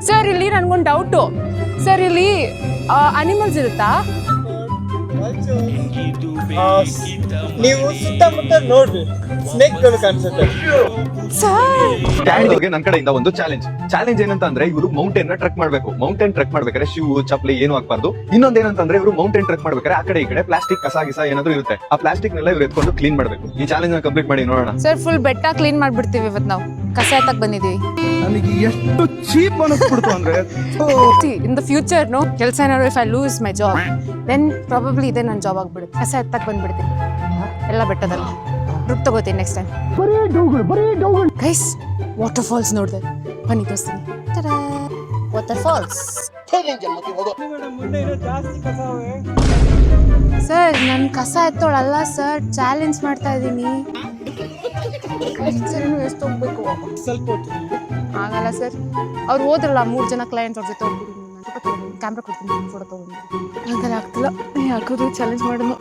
Sir ಇಲ್ಲಿ ನನ್ಗೊಂದು doubt. Sir ಇಲ್ಲಿ ಅನಿಮಲ್ಸ್ ಇರುತ್ತಾ? ನೀವು ಸುತ್ತಮುತ್ತ ನೋಡ್ರಿ, ಸ್ನೇಕ್ಗಳು ಕಾಣಿಸುತ್ತೆ. ಸರ್ ನನ್ನ ಕಡೆಯಿಂದ ಒಂದು ಚಾಲೆಂಜ್ ಏನಂತ ಅಂದ್ರೆ ಇವರು ಮೌಂಟೇನ್ ಟ್ರೆಕ್ ಮಾಡ್ಬೇಕು. ಮೌಂಟೇನ್ ಟ್ರೆಕ್ ಮಾಡ್ಬೇಕಾದ್ರೆ ಶೂ ಚಪ್ಪಲಿ ಏನು ಹಾಕ್ಬಾರ್ದು. ಇನ್ನೊಂದೇನಂತಂದ್ರೆ ಇವರು ಮೌಂಟೇನ್ ಟ್ರೆಕ್ ಮಾಡ್ಬೇಕಾದ್ರೆ ಆ ಕಡೆ ಈ ಕಡೆ ಪ್ಲಾಸ್ಟಿಕ್ ಕಸ ಗಿಸ ಏನಾದ್ರು ಇರುತ್ತೆ, ಆ ಪ್ಲಾಸ್ಟಿಕ್ ನೆಲ್ಲ ಇವ್ರು ಎತ್ಕೊಂಡು ಕ್ಲೀನ್ ಮಾಡ್ಬೇಕು. ಈ ಚಾಲೆಂಜ್ ನ ಕಂಪ್ಲೀಟ್ ಮಾಡಿ ನೋಡೋಣ. ಸರ್ ಫುಲ್ ಬೆಟ್ಟ ಕ್ಲೀನ್ ಮಾಡ್ಬಿಡ್ತೀವಿ ಇವತ್ತು ನಾವು. ಕಸ ಎತ್ತಕ್ ಬಂದಿದೀವಿ. ನನಗೆ ಎಷ್ಟು ಚೀಪ್ ಅನಿಸ್ಬಿಡ್ತು ಅಂದ್ರೆ ಇನ್ ದ ಫ್ಯೂಚರ್ ನೋ ಕೆಲಸ ಏನಾದ್ರು if I lose my job then probably ಇದೇ ನನ್ನ ಜಾಬ್ ಆಗ್ಬಿಡುತ್ತೆ. ಕಸ ಎತ್ತಕ್ ಬಂದ್ಬಿಡ್ತೀನಿ ಎಲ್ಲ ಬೆಟ್ಟದಲ್ಲಿ. ಗ್ರೂಪ್ ತಗೋತೀನಿ next time. Guys waterfalls ನೋಡಿದೆ, ಬನ್ನಿ ತೋರಿಸ್ತೀನಿ. Waterfalls. ಮುಂದೆ ಇರೋ ಜಾಸ್ತಿ ಕಸ ಅವೆ. ಸರ್ ನನ್ನ ಕಸ ಎತ್ತೋಳಲ್ಲ ಸರ್, ಚಾಲೆಂಜ್ ಮಾಡ್ತಾ ಇದ್ದೀನಿ. ಸರ್ ಇನ್ನು ಎಷ್ಟು ಹೋಗ್ಬೇಕು? ಸ್ವಲ್ಪ ಹೊತ್ತು. ಆಗಲ್ಲ ಸರ್, ಅವ್ರು ಹೋದ್ರಲ್ಲ 3 ಜನ ಕ್ಲೈಂಟ್ಸ್, ಅವ್ರ ಜೊತೆ ಹೋಗ್ಬಿಟ್ಟು ಕ್ಯಾಮ್ರಾ ಕೊಡ್ತೀನಿ, ಫೋಟೋ ತಗೊಂಡು. ಆಗಲ್ಲ, ಆಗ್ತಿಲ್ಲ. ಯಾಕಂದ್ರೆ ಚಾಲೆಂಜ್ ಮಾಡೋದು